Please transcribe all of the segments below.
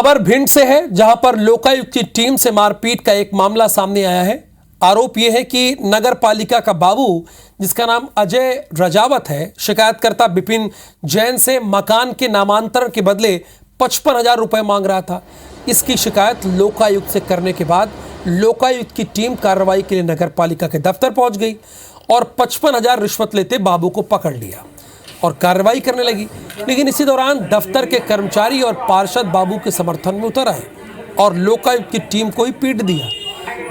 खबर भिंड से है, जहां पर लोकायुक्त की टीम से मारपीट का एक मामला सामने आया है। आरोप यह है कि नगर पालिका का बाबू, जिसका नाम अजय रजावत है, शिकायतकर्ता विपिन जैन से मकान के नामांतरण के बदले 55,000 रुपए मांग रहा था। इसकी शिकायत लोकायुक्त से करने के बाद लोकायुक्त की टीम कार्रवाई के लिए नगर पालिका के दफ्तर पहुंच गई और 55,000 रिश्वत लेते बाबू को पकड़ लिया और कार्रवाई करने लगी। लेकिन इसी दौरान दफ्तर के कर्मचारी और पार्षद बाबू के समर्थन में उतर आए और लोकायुक्त की टीम को ही पीट दिया।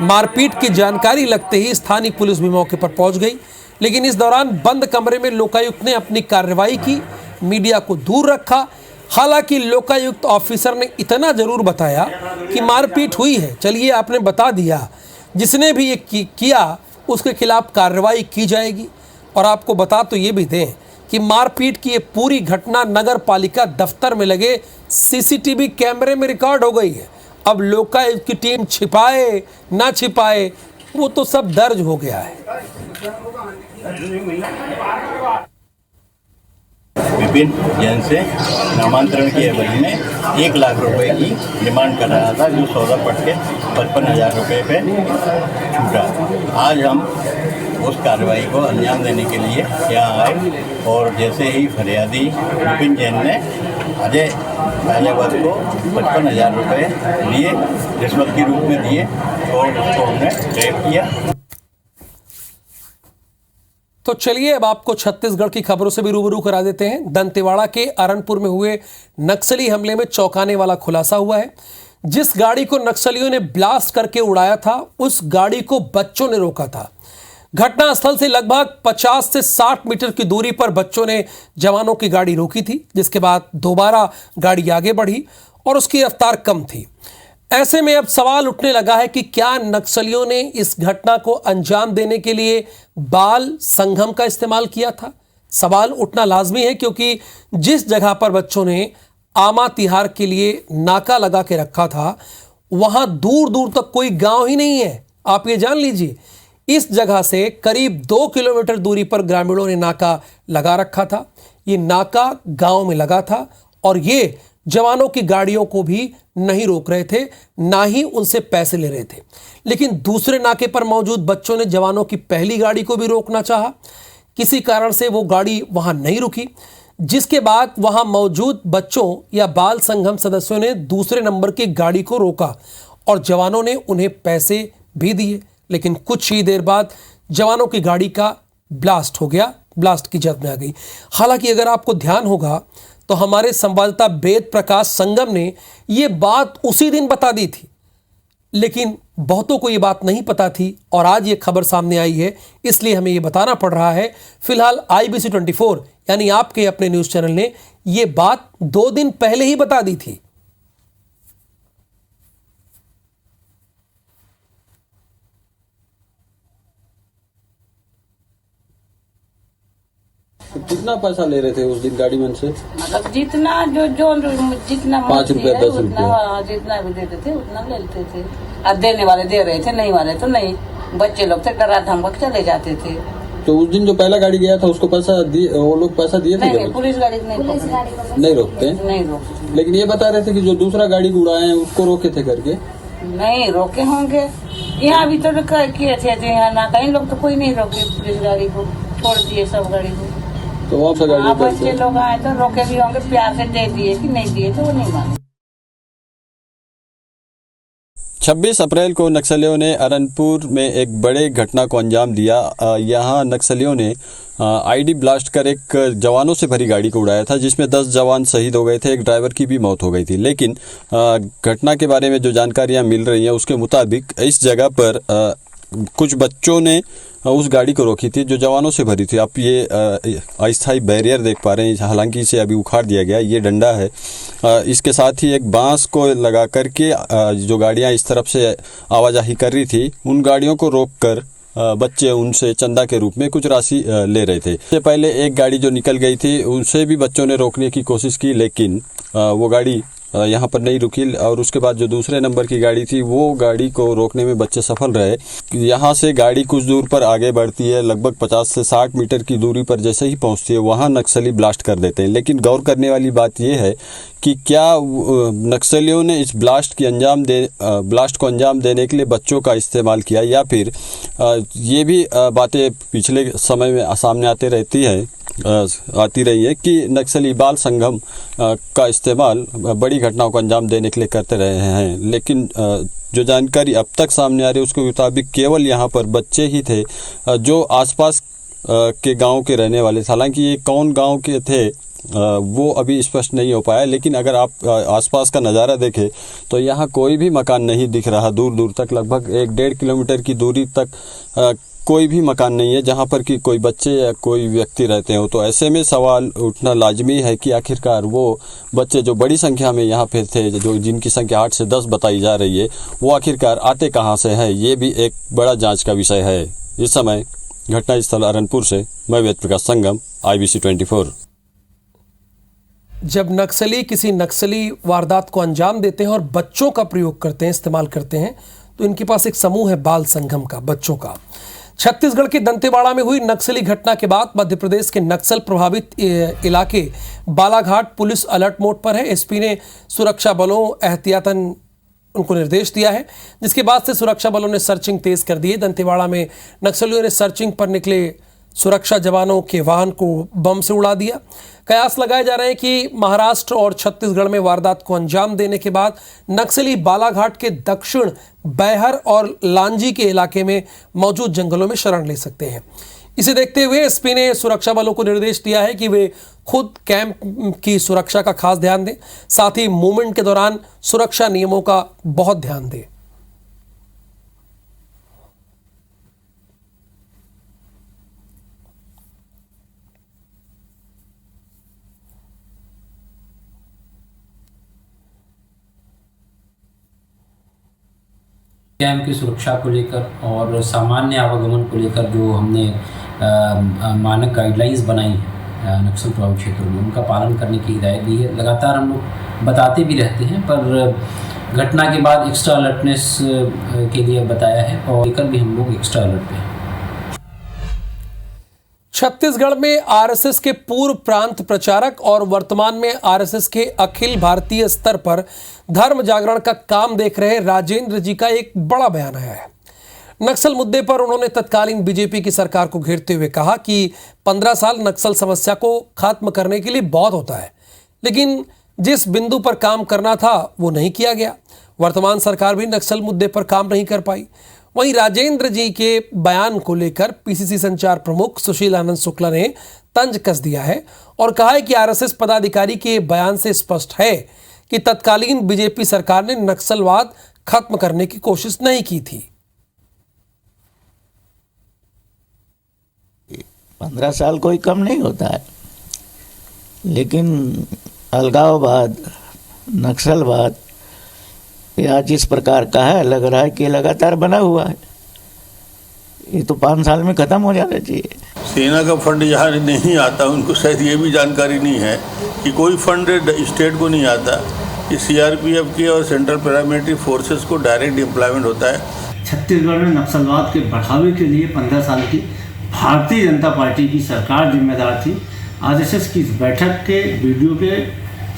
मारपीट की जानकारी लगते ही स्थानीय पुलिस भी मौके पर पहुंच गई, लेकिन इस दौरान बंद कमरे में लोकायुक्त ने अपनी कार्रवाई की, मीडिया को दूर रखा। हालांकि लोकायुक्त ऑफिसर ने इतना जरूर बताया कि मारपीट हुई है, चलिए आपने बता दिया, जिसने भी ये किया उसके खिलाफ कार्रवाई की जाएगी। और आपको बता तो ये भी दें कि मारपीट की ये पूरी घटना नगर पालिका दफ्तर में लगे सीसीटीवी कैमरे में रिकॉर्ड हो गई है। अब लोकायुक्त की टीम छिपाए ना छिपाए, वो तो सब दर्ज हो गया है। विपिन जैन से नामांतरण की अवधि में 1 लाख रुपए की डिमांड कर रहा था, जो सौदा पट के 55,000 रुपये पे छूटा। आज हम उस कार्रवाई को अंजाम देने के लिए यहाँ आए और जैसे ही फरियादी विपिन जैन ने अजय राजावत को 55,000 रुपये लिए, रिश्वत के रूप में दिए, और उसको हमने ट्रैप किया। तो चलिए अब आपको छत्तीसगढ़ की खबरों से भी रूबरू करा देते हैं। दंतेवाड़ा के अरनपुर में हुए नक्सली हमले में चौंकाने वाला खुलासा हुआ है। जिस गाड़ी को नक्सलियों ने ब्लास्ट करके उड़ाया था, उस गाड़ी को बच्चों ने रोका था। घटनास्थल से लगभग 50 से 60 मीटर की दूरी पर बच्चों ने जवानों की गाड़ी रोकी थी, जिसके बाद दोबारा गाड़ी आगे बढ़ी और उसकी रफ्तार कम थी। ऐसे में अब सवाल उठने लगा है कि क्या नक्सलियों ने इस घटना को अंजाम देने के लिए बाल संगम का इस्तेमाल किया था? सवाल उठना लाजमी है, क्योंकि जिस जगह पर बच्चों ने आमा तिहार के लिए नाका लगा के रखा था, वहां दूर दूर तक कोई गांव ही नहीं है। आप ये जान लीजिए, इस जगह से करीब 2 किलोमीटर दूरी पर ग्रामीणों ने नाका लगा रखा था। ये नाका गांव में लगा था और ये जवानों की गाड़ियों को भी नहीं रोक रहे थे, ना ही उनसे पैसे ले रहे थे। लेकिन दूसरे नाके पर मौजूद बच्चों ने जवानों की पहली गाड़ी को भी रोकना चाहा। किसी कारण से वो गाड़ी वहां नहीं रुकी, जिसके बाद वहां मौजूद बच्चों या बाल संगम सदस्यों ने दूसरे नंबर की गाड़ी को रोका और जवानों ने उन्हें पैसे भी दिए। लेकिन कुछ ही देर बाद जवानों की गाड़ी का ब्लास्ट हो गया, ब्लास्ट की जद में आ गई। हालांकि अगर आपको ध्यान होगा तो हमारे संवाददाता वेद प्रकाश संगम ने यह बात उसी दिन बता दी थी, लेकिन बहुतों को यह बात नहीं पता थी और आज ये खबर सामने आई है, इसलिए हमें यह बताना पड़ रहा है। फिलहाल IBC 24 यानी आपके अपने न्यूज चैनल ने यह बात 2 दिन पहले ही बता दी थी। तो कितना पैसा ले रहे थे उस दिन गाड़ी में से? मतलब जितना जितना 5 रुपया 10 रुपया जितना भी देते थे उतना ले लेते थे। और देने वाले दे रहे थे, नहीं वाले तो नहीं। बच्चे लोग थे, डरा धमक चले जाते थे। तो उस दिन जो पहला गाड़ी गया था उसको पैसा दिए, वो लोग पैसा दिए थे? नहीं, पुलिस गाड़ी नहीं रोकते, नहीं रोकते। लेकिन ये बता रहे थे कि जो दूसरा गाड़ी उड़ाए हैं उसको रोके थे करके। नहीं रोके होंगे, यहाँ भी तो किए थे यहाँ ना, कहीं लोग तो कोई नहीं रोके, पुलिस गाड़ी को छोड़ दिए सब गाड़ी को। तो बच्चे लोग आए तो रोके भी होंगे, प्यार से दे दिए कि नहीं दिए तो वो नहीं माने। 26 अप्रैल को नक्सलियों ने अरनपुर में एक बड़े घटना को अंजाम दिया। यहाँ नक्सलियों ने आईडी ब्लास्ट कर एक जवानों से भरी गाड़ी को उड़ाया था, जिसमें 10 जवान शहीद हो गए थे, एक ड्राइवर की भी मौत हो गई थी। लेकिन घटना के बारे में जो जानकारियाँ मिल रही हैं उसके मुताबिक इस जगह पर कुछ बच्चों ने उस गाड़ी को रोकी थी जो जवानों से भरी थी। आप ये अस्थायी बैरियर देख पा रहे हैं, हालांकि इसे अभी उखाड़ दिया गया। ये डंडा है, इसके साथ ही एक बांस को लगा करके जो गाड़ियां इस तरफ से आवाजाही कर रही थी, उन गाड़ियों को रोककर बच्चे उनसे चंदा के रूप में कुछ राशि ले रहे थे। इससे पहले एक गाड़ी जो निकल गई थी उसे भी बच्चों ने रोकने की कोशिश की, लेकिन वो गाड़ी यहाँ पर नहीं रुकी और उसके बाद जो दूसरे नंबर की गाड़ी थी वो गाड़ी को रोकने में बच्चे सफल रहे। यहाँ से गाड़ी कुछ दूर पर आगे बढ़ती है, लगभग 50 से 60 मीटर की दूरी पर जैसे ही पहुँचती है वहाँ नक्सली ब्लास्ट कर देते हैं। लेकिन गौर करने वाली बात यह है कि क्या नक्सलियों ने इस ब्लास्ट को अंजाम देने के लिए बच्चों का इस्तेमाल किया, या फिर ये भी बातें पिछले समय में सामने आती रही है कि नक्सली बाल संगम का इस्तेमाल बड़ी घटनाओं को अंजाम देने के लिए करते रहे हैं। लेकिन जो जानकारी अब तक सामने आ रही है उसके मुताबिक केवल यहाँ पर बच्चे ही थे जो आसपास के गांव के रहने वाले थे। हालांकि ये कौन गांव के थे वो अभी स्पष्ट नहीं हो पाया, लेकिन अगर आप आसपास का नज़ारा देखें तो यहाँ कोई भी मकान नहीं दिख रहा। दूर दूर तक लगभग 1-1.5 किलोमीटर की दूरी तक कोई भी मकान नहीं है जहाँ पर कि कोई बच्चे या कोई व्यक्ति रहते हो। तो ऐसे में सवाल उठना लाजमी है कि आखिरकार वो बच्चे जो बड़ी संख्या में यहाँ पे थे, जो जिनकी संख्या 8 से 10 बताई जा रही है, वो आखिरकार आते कहाँ से हैं, ये भी एक बड़ा जांच का विषय है। इस समय घटनास्थल अरनपुर से मैं वेद प्रकाश संगम, IBC 24। जब नक्सली किसी नक्सली वारदात को अंजाम देते हैं और बच्चों का प्रयोग करते हैं, इस्तेमाल करते हैं, तो इनके पास एक समूह है बाल संगम का, बच्चों का। छत्तीसगढ़ के दंतेवाड़ा में हुई नक्सली घटना के बाद मध्य प्रदेश के नक्सल प्रभावित इलाके बालाघाट पुलिस अलर्ट मोड पर है। एसपी ने सुरक्षा बलों एहतियातन उनको निर्देश दिया है, जिसके बाद से सुरक्षा बलों ने सर्चिंग तेज कर दी है। दंतेवाड़ा में नक्सलियों ने सर्चिंग पर निकले सुरक्षा जवानों के वाहन को बम से उड़ा दिया। कयास लगाए जा रहे हैं कि महाराष्ट्र और छत्तीसगढ़ में वारदात को अंजाम देने के बाद नक्सली बालाघाट के दक्षिण बैहर और लांजी के इलाके में मौजूद जंगलों में शरण ले सकते हैं। इसे देखते हुए एसपी ने सुरक्षा बलों को निर्देश दिया है कि वे खुद कैंप की सुरक्षा का खास ध्यान दें, साथ ही मूवमेंट के दौरान सुरक्षा नियमों का बहुत ध्यान दें। कैंप की सुरक्षा को लेकर और सामान्य आवागमन को लेकर जो हमने मानक गाइडलाइंस बनाई है नक्सल प्रभावित क्षेत्रों में, उनका पालन करने की हिदायत दी है। लगातार हम लोग बताते भी रहते हैं, पर घटना के बाद एक्स्ट्रा अलर्टनेस के लिए बताया है और लेकर भी हम लोग एक्स्ट्रा अलर्ट पे हैं। छत्तीसगढ़ में आरएसएस के पूर्व प्रांत प्रचारक और वर्तमान में आरएसएस के अखिल भारतीय स्तर पर धर्म जागरण का काम देख रहे राजेंद्र जी का एक बड़ा बयान आया है। नक्सल मुद्दे पर उन्होंने तत्कालीन बीजेपी की सरकार को घेरते हुए कहा कि 15 साल नक्सल समस्या को खत्म करने के लिए बहुत होता है, लेकिन जिस बिंदु पर काम करना था वो नहीं किया गया। वर्तमान सरकार भी नक्सल मुद्दे पर काम नहीं कर पाई। वहीं राजेंद्र जी के बयान को लेकर पीसीसी संचार प्रमुख सुशील आनंद शुक्ला ने तंज कस दिया है और कहा है कि आरएसएस पदाधिकारी के बयान से स्पष्ट है कि तत्कालीन बीजेपी सरकार ने नक्सलवाद खत्म करने की कोशिश नहीं की थी। 15 साल कोई कम नहीं होता है, लेकिन अलगाववाद, नक्सलवाद या जिस प्रकार का है, लग रहा है कि लगातार बना हुआ है। ये तो 5 साल में खत्म हो जाना चाहिए। सेना का फंड यहाँ नहीं आता, उनको शायद ये भी जानकारी नहीं है कि कोई फंड स्टेट को नहीं आता। कि सीआरपीएफ की और सेंट्रल पैरामिलिट्री फोर्सेस को डायरेक्ट एम्प्लॉयमेंट होता है। छत्तीसगढ़ में नक्सलवाद के बढ़ावे के लिए 15 साल की भारतीय जनता पार्टी की सरकार जिम्मेदार थी। आरएसएस की बैठक के वीडियो के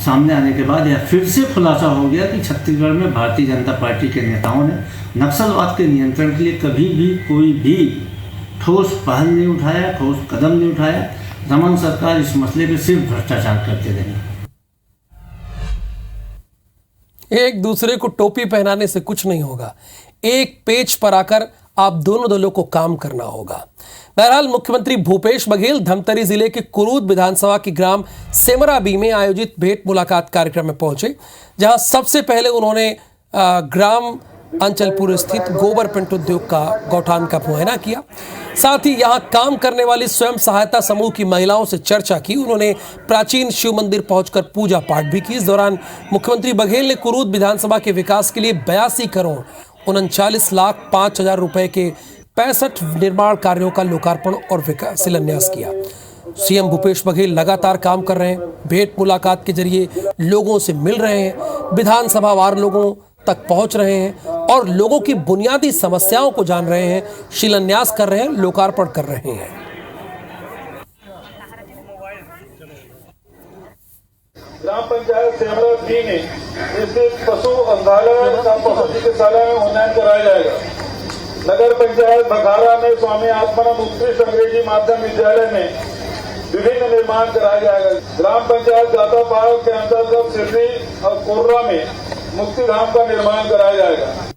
सामने आने के बाद यह फिर से खुलासा हो गया कि छत्तीसगढ़ में भारतीय जनता पार्टी के नेताओं ने नक्सलवाद के नियंत्रण के लिए कभी भी कोई भी ठोस पहल नहीं उठाया, ठोस कदम नहीं उठाया। रमन सरकार इस मसले पर सिर्फ भ्रष्टाचार करते रहे। एक दूसरे को टोपी पहनाने से कुछ नहीं होगा, एक पेज पर आकर आप दोनों दलों को काम करना होगा। बहरहाल मुख्यमंत्री भूपेश बघेल धमतरी जिले के कुरूद विधानसभा के ग्राम सेमराबी में आयोजित भेंट मुलाकात कार्यक्रम में पहुंचे, जहां सबसे पहले उन्होंने ग्राम अंचलपुर स्थित गोबर पेंट उद्योग का गौठान का मुआयना किया। साथ ही यहां काम करने वाली स्वयं सहायता समूह की महिलाओं से चर्चा की। उन्होंने प्राचीन शिव मंदिर पहुंचकर पूजा पाठ भी की। इस दौरान मुख्यमंत्री बघेल ने कुरूद विधानसभा के विकास के लिए 82 करोड़ 39 लाख 5 हजार रुपए के 65 निर्माण कार्यों का लोकार्पण और शिलान्यास किया। सीएम भूपेश बघेल लगातार काम कर रहे हैं, भेंट मुलाकात के जरिए लोगों से मिल रहे हैं, विधानसभा वार लोगों तक पहुंच रहे हैं और लोगों की बुनियादी समस्याओं को जान रहे हैं, शिलान्यास कर रहे हैं, लोकार्पण कर रहे हैं। ग्राम पंचायत सेमरा 3 स्थित पशु अंधालय का पशु चिकित्सालय में उन्नयन कराया जाएगा। नगर पंचायत बघारा में स्वामी आत्मानंद उत्कृष्ट अंग्रेजी माध्यम विद्यालय में विभिन्न निर्माण कराया जाएगा। ग्राम पंचायत जाता पार्क के अंतर्गत सिद्धि और कोर्रा में मुक्तिधाम का निर्माण कराया जाएगा।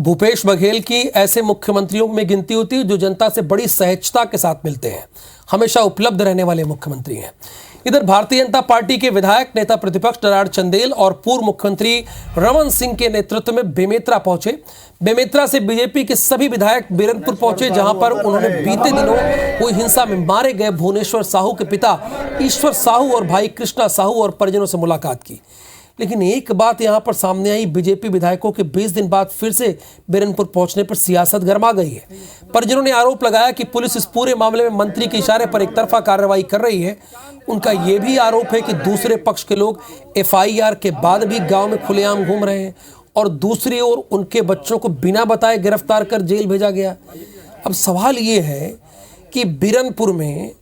भूपेश बघेल की ऐसे मुख्यमंत्रियों में गिनती होती है जो जनता से बड़ी सहजता के साथ मिलते हैं, हमेशा उपलब्ध रहने वाले मुख्यमंत्री हैं। इधर भारतीय जनता पार्टी के विधायक, नेता प्रतिपक्ष नराण चंदेल और पूर्व मुख्यमंत्री रमन सिंह के नेतृत्व में बेमेतरा पहुंचे। बेमेतरा से बीजेपी के सभी विधायक बीरनपुर पहुंचे, जहां पर उन्होंने बीते दिनों हुई हिंसा में मारे गए भुवनेश्वर साहू के पिता ईश्वर साहू और भाई कृष्णा साहू और परिजनों से मुलाकात की। लेकिन एक बात यहां पर सामने आई, बीजेपी विधायकों के 20 दिन बाद फिर से बीरनपुर पहुंचने पर सियासत गरमा गई है। परिजनों ने आरोप लगाया कि पुलिस इस पूरे मामले में मंत्री के इशारे पर एकतरफा कार्रवाई कर रही है। उनका यह भी आरोप है कि दूसरे पक्ष के लोग एफआईआर के बाद भी गांव में खुलेआम घूम रहे हैं और दूसरी ओर उनके बच्चों को बिना बताए गिरफ्तार कर जेल भेजा गया। अब सवाल ये है कि बीरनपुर में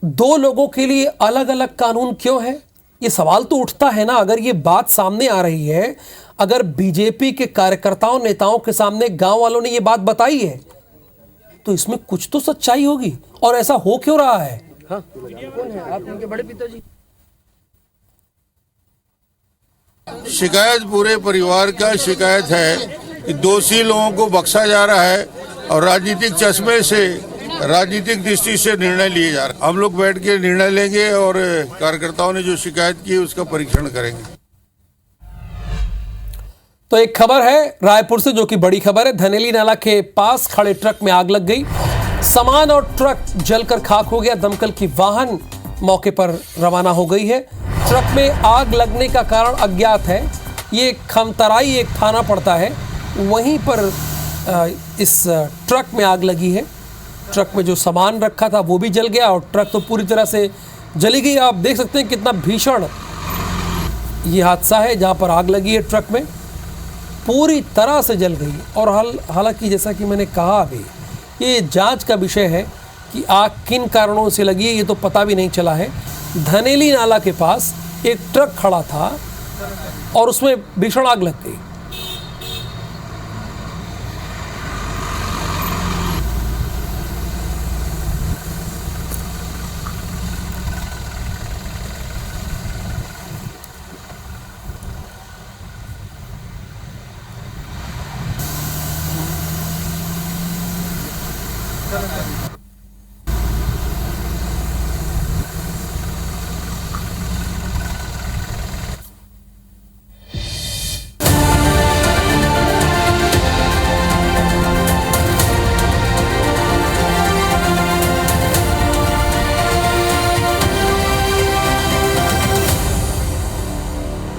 2 लोगों के लिए अलग अलग कानून क्यों है? ये सवाल तो उठता है ना। अगर ये बात सामने आ रही है, अगर बीजेपी के कार्यकर्ताओं नेताओं के सामने गांव वालों ने ये बात बताई है, तो इसमें कुछ तो सच्चाई होगी। और ऐसा हो क्यों रहा है? हाँ, कौन है आप? उनके बड़े पिताजी। शिकायत पूरे परिवार का शिकायत है कि दोषी लोगों को बख्शा जा रहा है और राजनीतिक चश्मे से, राजनीतिक दृष्टि से निर्णय लिए जा रहे हैं। हम लोग बैठ के निर्णय लेंगे और कार्यकर्ताओं ने जो शिकायत की उसका परीक्षण करेंगे। तो एक खबर है रायपुर से, जो कि बड़ी खबर है। धनेली नाला के पास खड़े ट्रक में आग लग गई, सामान और ट्रक जलकर खाक हो गया। दमकल की वाहन मौके पर रवाना हो गई है। ट्रक में आग लगने का कारण अज्ञात है। ये खमतराई एक थाना पड़ता है, वहीं पर इस ट्रक में आग लगी है। ट्रक में जो सामान रखा था वो भी जल गया और ट्रक तो पूरी तरह से जली गई। आप देख सकते हैं कितना भीषण ये हादसा है, जहां पर आग लगी है ट्रक में, पूरी तरह से जल गई। और हालांकि जैसा कि मैंने कहा अभी, ये जांच का विषय है कि आग किन कारणों से लगी है, ये तो पता भी नहीं चला है। धनेली नाला के पास एक ट्रक खड़ा था और उसमें भीषण आग लग गई।